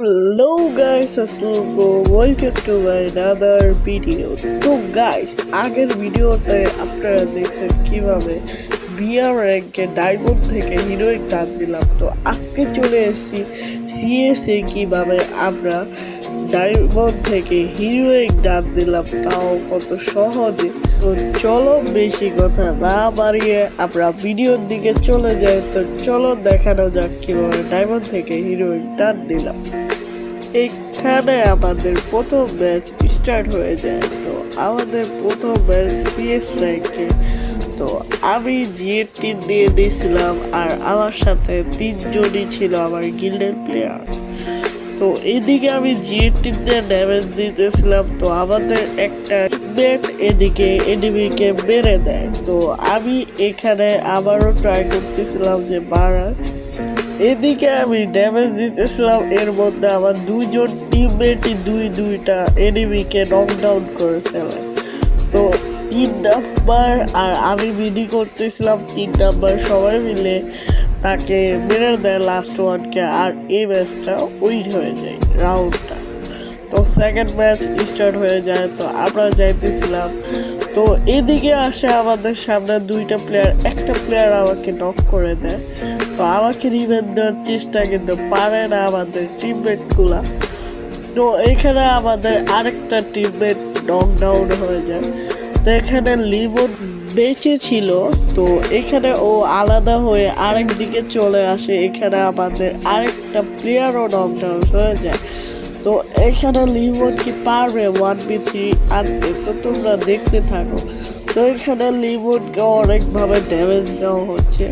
Hello guys, আসসালামু welcome to my another video. তো guys, আগের ভিডিওতে আপনারা দেখছেন কিভাবে বিআর র্যাঙ্কে ডায়মন্ড থেকে হিরোইক দান দিলাম। তো আজকে চলে এসেছি সিএসএ কিভাবে আমরা ডায়মন্ড থেকে হিরোইক দান দিলাম, তাও কত সহজে। তো চলো বেশি কথা না বাড়িয়ে আমরা ভিডিওর দিকে চলে যাই। তো চলো দেখানো যাক কিভাবে ডায়মন্ড থেকে হিরোইক দান দিলাম। এখানে আমাদের প্রথম ম্যাচ স্টার্ট হয়ে যায়। তো আমাদের প্রথম ম্যাচ সিএস র্যাঙ্কে। তো আমি জিএটি দিয়ে দিয়েছিলাম আর আমার সাথে তিনজনই ছিল আমার গিল্ডের প্লেয়ার। তো এদিকে আমি জিএটিতে ড্যামেজ দিতেছিলাম, তো আমাদের একটা টিমমেট এদিকে এনিমিকে মেরে দেয়। তো আমি এখানে আবারও ট্রাই করতেছিলাম যে মারার, এদিকে আমি ড্যামেজ দিতেছিলাম, এর মধ্যে আমার দুইজন টিমমেটই দুইটা এনিমিকে নকডাউন করে ফেলে। তো 3 নাম্বার আর আমি মিনি করতেছিলাম, 3 নাম্বার সবাই মিলে তাকে মেরে দেয় লাস্ট ওয়ানকে, আর এই ম্যাচটা উইন হয়ে যায় রাউন্ডটা। তো সেকেন্ড ম্যাচ স্টার্ট হয়ে যায়। তো আমরা যাইতেছিলাম, তো এদিকে আসে আমাদের সামনে দুইটা প্লেয়ার, একটা প্লেয়ার আমাকে নক করে দেয়। তো আমাকে রিভেঞ্জ দেওয়ার চেষ্টা কিন্তু পারে না আমাদের টিমমেট গুলা। তো এখানে আমাদের আরেকটা টিমমেট নকডাউন হয়ে যায়। তো এখানে লিমন বেঁচে ছিল, তো এখানে ও আলাদা হয়ে আরেক দিকে চলে আসে। এখানে আমাদের আরেকটা প্লেয়ারও নকডাউন হয়ে যায়। তো এখানে লিমন কি পারবে 1v3 আনতে? তো তোমরা দেখতে থাকো। তো এখানে লিমনকে অনেকভাবে ড্যামেজ দেওয়া হচ্ছে।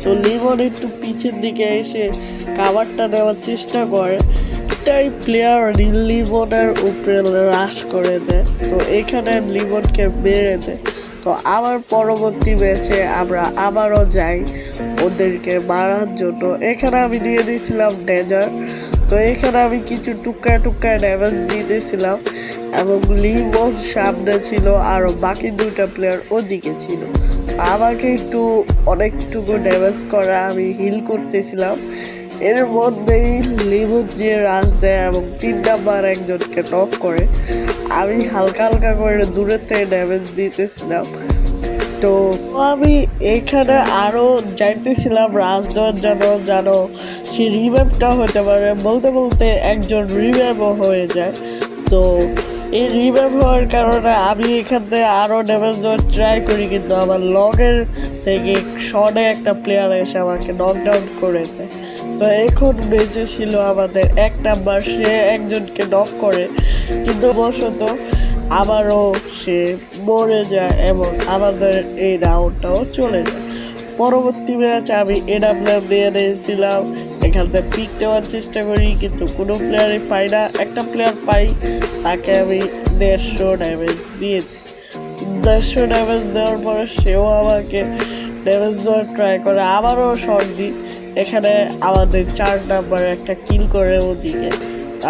তো লিমন একটু পিছের দিকে এসে কাভারটা নেওয়ার চেষ্টা করে, এটাই প্লেয়ার লিমনের উপরে রাশ করে দেয়। তো এখানে লিমনকে মেরে দেয়। তো আবার পরবর্তী ম্যাচে আমরা আবারও যাই ওদেরকে মারার জন্য। এখানে আমি দিয়ে দিয়েছিলাম ডেজার। তো এখানে আমি কিছু টুকরা ড্যামেজ দিতেছিলাম এবং লিমন সামনে ছিল আর বাকি দুইটা প্লেয়ার ওদিকে ছিল। আমাকে একটু অনেকটুকু ড্যামেজ করা, আমি হিল করতেছিলাম, এর মধ্যেই লিমন যে রাশ দেয় এবং 3 নাম্বার একজনকে নক করে। আমি হালকা করে দূরের থেকে ড্যামেজ দিতেছিলাম। তো আমি এখানে আরো যাইতেছিলাম রাশ দেওয়ার জন্য, জানো সে রিভাইভটা হতে পারে। বলতে বলতে একজন রিভাইভও হয়ে যায়। তো এই রিভাইভ হওয়ার কারণে আমি এখান থেকে আরো ড্যামেজ দেওয়ার ট্রাই করি, কিন্তু আমার লগের থেকে শর্টে একটা প্লেয়ার এসে আমাকে নকডাউন করে দেয়। তো এখন বেঁচে ছিল আমাদের 1 নাম্বার, সে একজনকে নক করে, কিন্তু বশত আবারও সে মরে যায় এবং আমাদের এই রাউন্ডটাও চলে যায়। পরবর্তী ম্যাচ আমি এডাব্লিউ নিয়ে নিয়েছিলাম। এখান থেকে পিক নেওয়ার চেষ্টা করি, কিন্তু কোনো প্লেয়ারই পাই না। একটা প্লেয়ার পাই, তাকে আমি 150 ড্যামেজ দিয়ে দিই। 150 ড্যামেজ দেওয়ার পরে সেও আমাকে ড্যামেজ দেওয়ার ট্রাই করে, আবারও শর্ট দিই। এখানে আমাদের 4 নাম্বার একটা কিল করে ওদিকে,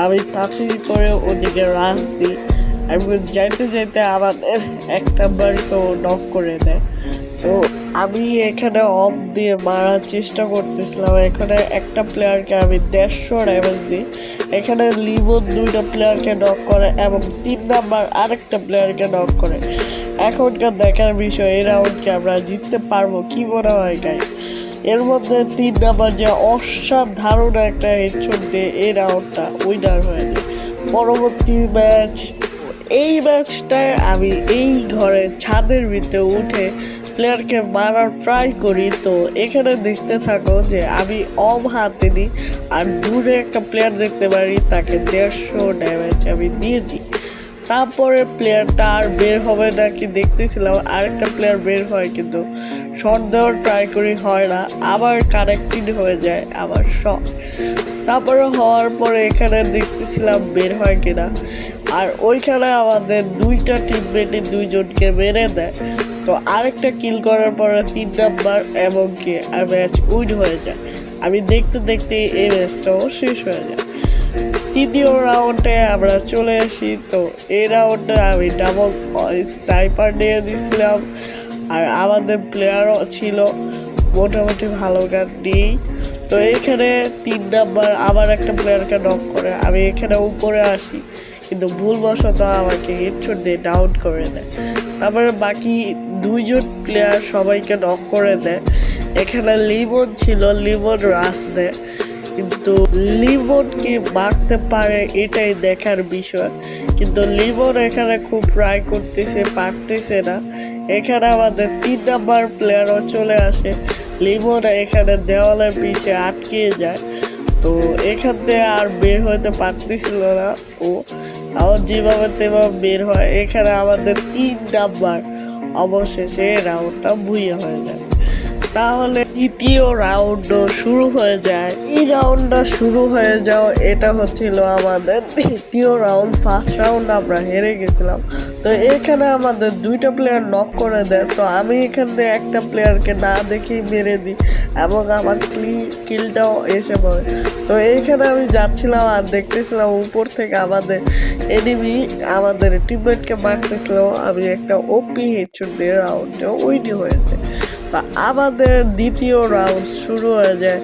আমি তাড়াতাড়ি করে ওদিকে রাশ দিই এবং যাইতে আমাদের 1 নাম্বারকেও নক করে দেয়। তো আমি এখানে অফ দিয়ে মারার চেষ্টা করতেছিলাম। এখানে একটা প্লেয়ারকে আমি 150 ড্যামেজ দিই। এখানে লিমন 2টা প্লেয়ারকে নক করে এবং 3 নাম্বার আরেকটা প্লেয়ারকে নক করে। এখনকার দেখার বিষয় এই রাউন্ডকে আমরা জিততে পারবো কি মনে হয় গাইস? এর মধ্যে 3 নাম্বার যে অসাধারণ একটা হেডশট দিয়ে এই রাউন্ডটা উইনার হয়ে যায়। পরবর্তী ম্যাচ, এই ম্যাচটায় আমি এই ঘরে ছাদের ভিতরে উঠে প্লেয়ারকে মারার ট্রাই করি। তো এখানে দেখতে থাকো যে আমি অফ হাতে দিই আর দূরে একটা প্লেয়ার দেখতে পারি, তাকে 150 ড্যামেজ আমি দিয়ে দিই। তারপরে প্লেয়ারটা আর বের হবে নাকি দেখতেছিলাম, আরেকটা প্লেয়ার বের হয়, কিন্তু শট দেওয়ার ট্রাই করি, হয় না, আবার কানেক্টেড হয়ে যায় আবার শট। তারপরে হওয়ার পরে এখানে দেখতেছিলাম বের হয় কিনা, আর ওইখানে আমাদের দুইটা টিমমেটে দুইজনকে মেরে দেয়। তো আরেকটা কিল করার পরে 3 নাম্বার এবং কি ম্যাচ উইন হয়ে যায়। আমি দেখতে এই ম্যাচটাও শেষ হয়ে যায়। তৃতীয় রাউন্ডে আমরা চলে আসি। তো এই রাউন্ডে আমি ডাবল স্নাইপার নিয়ে দিয়েছিলাম আর আমাদের প্লেয়ারও ছিল মোটামুটি ভালো গান দিয়েই। তো এখানে 3 নাম্বার আবার একটা প্লেয়ারকে নক করে, আমি এখানে উপরে আসি কিন্তু ভুলবশত আমাকে হেডশট দিয়ে ডাউন করে দেয়। তারপরে বাকি 2জন প্লেয়ার সবাইকে নক করে দেয়। এখানে লিমন ছিল, লিমন রাশ দেয়, কিন্তু লিমন কি মারতে পারে এটাই দেখার বিষয়। কিন্তু লিমন এখানে খুব ট্রাই করতেছে, পারতেছে না। এখানে আমাদের 3 নাম্বার প্লেয়ারও চলে আসে, লিমন এখানে দেওয়ালের পিছে আটকে যায়। তো এখান থেকে আর বের হতে পারতেছিল না ও, তাও যেভাবে তেভাবে বের হয়। এখানে আমাদের 3 নাম্বার অবশেষে রাউন্ডটা ভুইয়া হয়ে যায়। তাহলে দ্বিতীয় রাউন্ড শুরু হয়ে যায়। এই রাউন্ডটা শুরু হয়ে যাও, এটা হচ্ছিল আমাদের দ্বিতীয় রাউন্ড। ফার্স্ট রাউন্ড আমরা হেরে গেছিলাম। তো এখানে আমাদের 2টা প্লেয়ার নক করে দেয়। তো আমি এখানে একটা প্লেয়ারকে না দেখেই মেরে দিই এবং আমার কিলটাও এসে পড়ে। তো এইখানে আমি যাচ্ছিলাম আর দেখতেছিলাম উপর থেকে আমাদের এনিমি আমাদের টিমমেটকে মারতেছিল। আমি একটা ওপি হেডশট দিয়ে রাউন্ডটা উইন হয়েছে। তা আমাদের দ্বিতীয় রাউন্ড শুরু হয়ে যায়।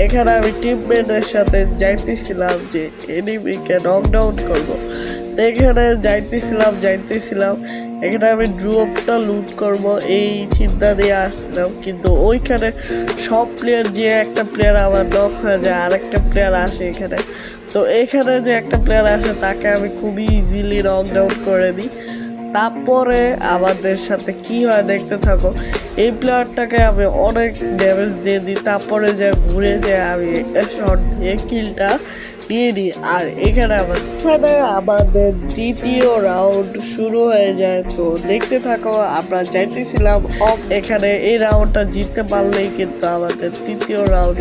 এখানে আমি টিমমেটের সাথে যাইতেছিলাম যে এনিমিকে নকডাউন করবো। তো এখানে যাইতেছিলাম এখানে আমি ড্রপটা লুট করব এই চিন্তা দিয়ে আসছিলাম, কিন্তু ওইখানে সব প্লেয়ার যে একটা প্লেয়ার আমার নক হয়ে যায়, আরেকটা প্লেয়ার আসে এখানে। তো এখানে যে একটা প্লেয়ার আসে তাকে আমি খুবই ইজিলি নকডাউন করে দিই। তারপরে আমাদের সাথে কি হয় দেখতে থাকো। এই প্লেয়ারটাকে আমি অনেক ড্যামেজ দিয়ে দিই, তারপরে যে ঘুরে যায় আমি শট দিয়ে কিলটা নিয়ে নিই। আর এখানে আমাদের দ্বিতীয় রাউন্ড শুরু হয়ে যায়। তো দেখতে থাকো, আমরা যাইতেছিলাম এখানে এই রাউন্ডটা জিততে পারলেই কিন্তু আমাদের তৃতীয় রাউন্ড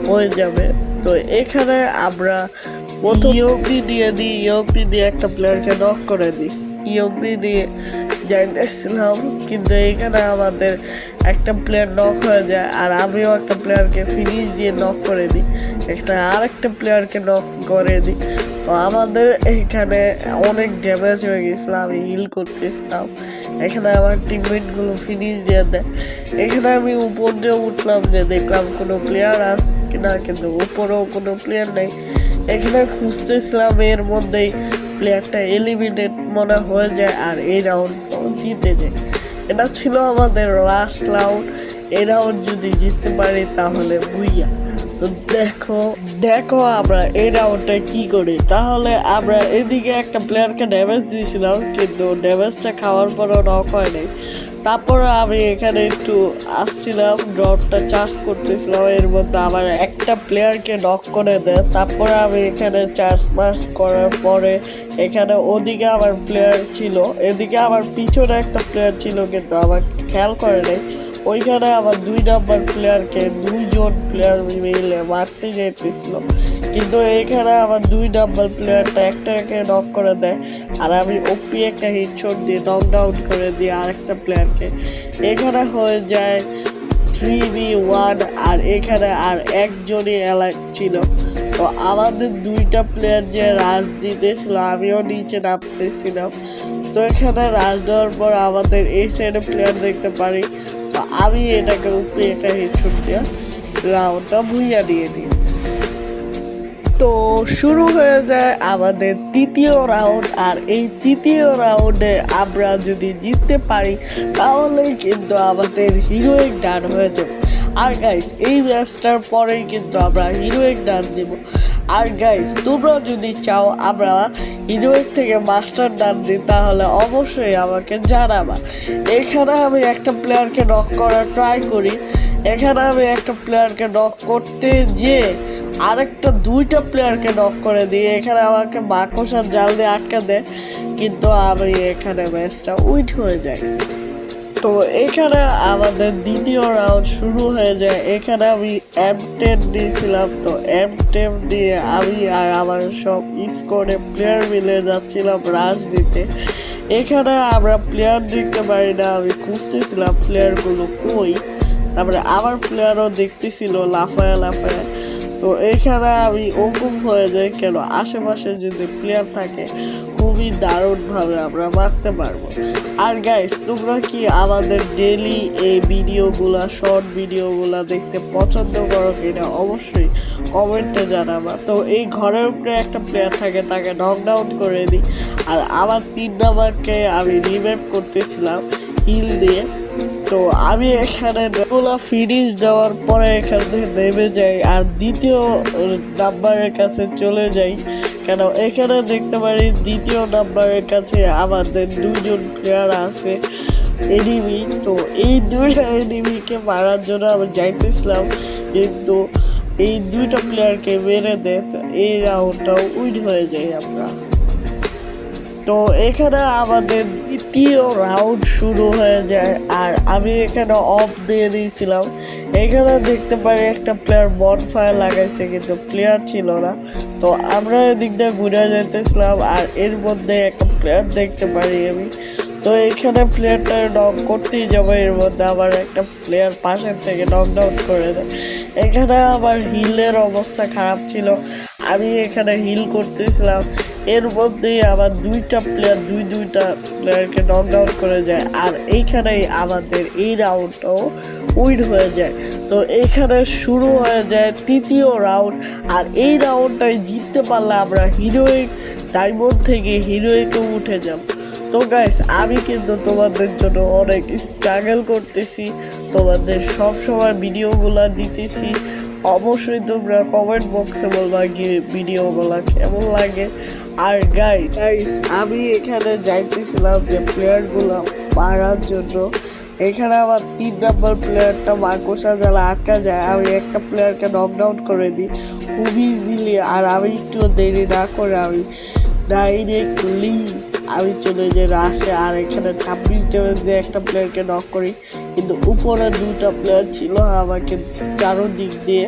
হয়ে যাবে। তো এখানে আমরা প্রথম ইউপি দিয়ে দিই, ইউপি দিয়ে একটা প্লেয়ারকে নক করে দিই। ইউপি দিয়ে যাইতেছিলাম কিন্তু এখানে আমাদের একটা প্লেয়ার নক হয়ে যায় আর আমিও একটা প্লেয়ারকে ফিনিশ দিয়ে নক করে দিই, আরেকটা প্লেয়ারকে নক করে দিই। তো আমাদের এখানে অনেক ড্যামেজ হয়ে গেছিল, আমি হিল করতেছিলাম। এখানে আমার টিমমেটগুলো ফিনিশ দিয়ে দেয়। এখানে আমি উপর দিয়ে উঠলাম যে দেখলাম কোনো প্লেয়ার আছে কিনা, কিন্তু উপরেও কোনো প্লেয়ার নেই। এখানে খুঁজতেছিলাম, এর মধ্যেই প্লেয়ারটা এলিমিনেট মনে হয়ে যায় আর এই রাউন্ড জিতে যায়। এটা ছিল আমাদের লাস্ট রাউন্ড। এই রাউন্ড যদি জিততে পারি তাহলে বুইয়া। তো দেখো আমরা এই রাউন্ডটা কি করি। তাহলে আমরা এদিকে একটা প্লেয়ারকে ড্যামেজ দিয়েছিলাম, কিন্তু ড্যামেজটা খাওয়ার পরও নক হয় নাই। তারপরে আমি এখানে একটু আসছিলাম, ড্রপটা চার্জ করতেছিলাম, এর মধ্যে আমার একটা প্লেয়ারকে নক করে দেয়। তারপরে আমি এখানে চার্জ মার্চ করার পরে এখানে ওদিকে আমার প্লেয়ার ছিল, এদিকে আমার পিছনে একটা প্লেয়ার ছিল কিন্তু আমার খেয়াল করে নাই। ওইখানে আমার 2 নাম্বার প্লেয়ারকে 2জন প্লেয়ার মিলে মারতে যেতেছিল, কিন্তু এখানে আমার 2 নাম্বার প্লেয়ারটা একটাকে নক করে দেয় আর আমি ওপি একটা হেডশট দিয়ে নকডাউন করে দিই আরেকটা প্লেয়ারকে। এখানে হয়ে যায় 3v1 আর এখানে আর একজনই এলাক ছিল। তো আমাদের 2টা প্লেয়ার যে রাশ দিতেছিল, আমিও নিচে নামতেছিলাম। তো এখানে রাশ দেওয়ার পর আমাদের এই সাইডে প্লেয়ার দেখতে পারি। তো আমি এটাকে উপরে একটা হেডশট দিয়ে রাউন্ডটা ভুইয়া দিয়ে দিই। তো শুরু হয়ে যায় আমাদের তৃতীয় রাউন্ড। আর এই তৃতীয় রাউন্ডে আমরা যদি জিততে পারি তাহলে কিন্তু আমাদের হিরোইক ডান হয়ে যাবে। আর গাইস এই ম্যাচটার পরেই কিন্তু আমরা হিরোইক ডান দেব। আর গাইস তোমরা যদি চাও আমরা হিরোইক থেকে মাস্টার ডান দিই তাহলে অবশ্যই আমাকে জানাবা। এখানে আমি একটা প্লেয়ারকে নক করার ট্রাই করি। এখানে আমি একটা প্লেয়ারকে নক করতে যে আরেকটা 2টা প্লেয়ারকে নক করে দিয়ে এখানে আমাকে মাকড়সার জাল দিয়ে আটকা দেয়, কিন্তু আমি এখানে ম্যাচটা উইন হয়ে যায়। তো এখানে আমাদের দ্বিতীয় রাউন্ড শুরু হয়ে যায়। এখানে আমি M10 দিয়েছিলাম। তো M10 দিয়ে আমি আর আমার সব স্কোয়াডে প্লেয়ার মিলে যাচ্ছিলাম রাশ দিতে। এখানে আমরা প্লেয়ার দেখতে পারি না, আমি খুঁজতেছিলাম প্লেয়ারগুলো কই। তারপরে আমার প্লেয়ারও দেখতেছিল লাফায়া। তো এখানে আমি ওকুম হয়ে যাই, কেন আশেপাশে যদি প্লেয়ার থাকে খুবই দারুণভাবে আমরা মারতে পারবো। আর গাইস, তোমরা কি আমাদের ডেইলি এই ভিডিওগুলা, শর্ট ভিডিওগুলা দেখতে পছন্দ করো কিনা অবশ্যই কমেন্টে জানাবা। তো এই ঘরের উপরে একটা প্লেয়ার থাকে, তাকে নকডাউন করে দিই। আর আমার 3 নাম্বারকে আমি রিভাইভ করতেছিলাম হিল দিয়ে। তো আমি এখানে ফিনিশ দেওয়ার পরে এখান থেকে নেমে যাই আর দ্বিতীয় নাম্বারের কাছে চলে যাই, কেন এখানে দেখতে পারি দ্বিতীয় নাম্বারের কাছে আমাদের 2জন প্লেয়ার আছে এনিমি। তো এই 2টা এনিমিকে মারার জন্য আমি যাইতেছিলাম, কিন্তু এই 2টা প্লেয়ারকে মেরে দেয়। তো এই রাউন্ডটাও উইন হয়ে যায় আমরা। তো এখানে আমাদের দ্বিতীয় রাউন্ড শুরু হয়ে যায় আর আমি এখানে অফ দিয়ে দিয়েছিলাম। এখানে দেখতে পারি একটা প্লেয়ার বনফায়ার লাগাইছে, কিন্তু প্লেয়ার ছিল না। তো আমরা এদিক দিয়ে ঘুরে যেতেছিলাম আর এর মধ্যে একটা প্লেয়ার দেখতে পারি আমি। তো এখানে প্লেয়ারটা নক করতেই যাবো, এর মধ্যে আবার একটা প্লেয়ার পাশের থেকে নকডাউন করে দেয়। এখানে আমার হিলের অবস্থা খারাপ ছিল, আমি এখানে হিল করতেছিলাম, এর মধ্যেই আবার দুইটা প্লেয়ারকে নকডাউন করে যায়। আর এইখানেই আমাদের এই রাউন্ডটাও উইন হয়ে যায়। তো এইখানে শুরু হয়ে যায় তৃতীয় রাউন্ড, আর এই রাউন্ডটাই জিততে পারলে আমরা হিরোইক ডায়মন্ড থেকে হিরোইকে উঠে যাব। তো গাইস, আমি কিন্তু তোমাদের জন্য অনেক স্ট্রাগল করতেছি, তোমাদের সব সময় ভিডিওগুলো দিতেছি। অবশ্যই তোমরা কমেন্ট বক্সে বলবা কি ভিডিওগুলো কেমন লাগে। আর গাইস, আমি এখানে যাইতেছিলাম যে প্লেয়ারগুলো মারার জন্য। এখানে আমার 3 নাম্বার প্লেয়ারটা মাকড়সা জ্বালা আটকা যায়, আমি একটা প্লেয়ারকে নকডাউন করে দিই খুবই ইজিলি। আর আমি একটু দেরি না করে আমি ডাইরেক্টলি চলে যাই রাশে। আর এখানে 26 ড্যামেজ দিয়ে একটা প্লেয়ারকে নক করি, কিন্তু উপরে 2টা প্লেয়ার ছিল আমাকে চারোদিক দিয়ে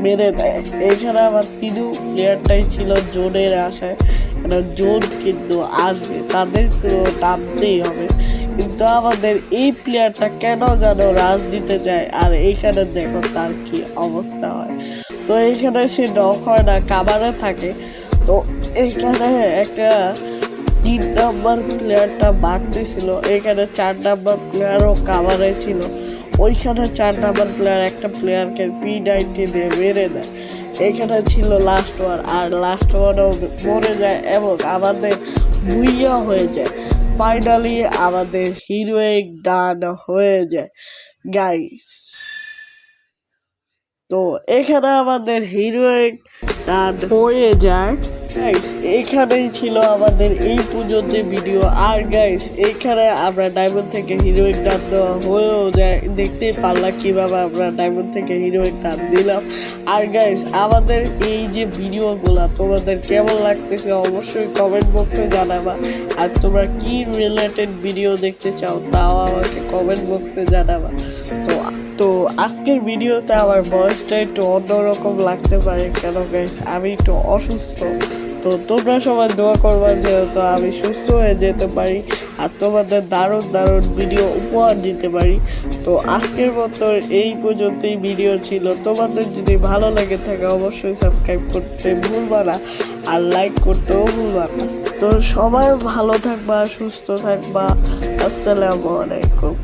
মেরে দেয়। এখানে আমার 3 প্লেয়ারটাই ছিল জোনের আশায়, কেন জোন কিন্তু আসবে, তাদেরকেও নামতেই হবে। কিন্তু আমাদের এই প্লেয়ারটা কেন যেন রাশ দিতে চায়, আর এইখানে দেখো তার কি অবস্থা হয়। তো এইখানে সে নক হয় না, কাভারে থাকে। তো এইখানে একটা 3 নাম্বার প্লেয়ারটা বাড়তেছিল, এখানে 4 নাম্বার প্লেয়ারও কাভারে ছিল। ওইখানে 4 নাম্বার প্লেয়ার একটা প্লেয়ারকে P90 দিয়ে মেরে দেয়। এখানে ছিল লাস্ট ওয়ান, আর লাস্ট ওয়ানও মরে যায় এবং আমাদের বুইয়া হয়ে যায়। ফাইনালি আমাদের হিরোইক ডান হয়ে যায় গাইস। তো এখানে আমাদের হিরোইক ডান হয়ে যায় গাইস। এখানেই ছিল আমাদের এই পর্যন্ত ভিডিও। আর গাইস, এখানে আমরা ডায়মন্ড থেকে হিরোইক ডান দেওয়া হয়েও যায়, দেখতেই পারলাম কিভাবে আমরা ডায়মন্ড থেকে হিরোইক ডান দিলাম। আর গাইস, আমাদের এই যে ভিডিওগুলো তোমাদের কেমন লাগতেছে অবশ্যই কমেন্ট বক্সে জানাবা। আর তোমরা কি রিলেটেড ভিডিও দেখতে চাও তাও আমাকে কমেন্ট বক্সে জানাবা। তো আজকের ভিডিওতে আমার ভয়েসটা একটু অন্যরকম লাগতে পারে, কেন গাইস আমি একটু অসুস্থ। তো তোমরা সবাই দোয়া করবা যেহেতু আমি সুস্থ হয়ে যেতে পারি আর তোমাদের দারুণ দারুণ ভিডিও উপহার দিতে পারি। তো আজকের মতো এই পর্যন্তই ভিডিও ছিল। তোমাদের যদি ভালো লেগে থাকে অবশ্যই সাবস্ক্রাইব করতে ভুলবা না আর লাইক করতেও ভুলবা না। তো সবাই ভালো থাকবা, সুস্থ থাকবা। আসসালামু আলাইকুম।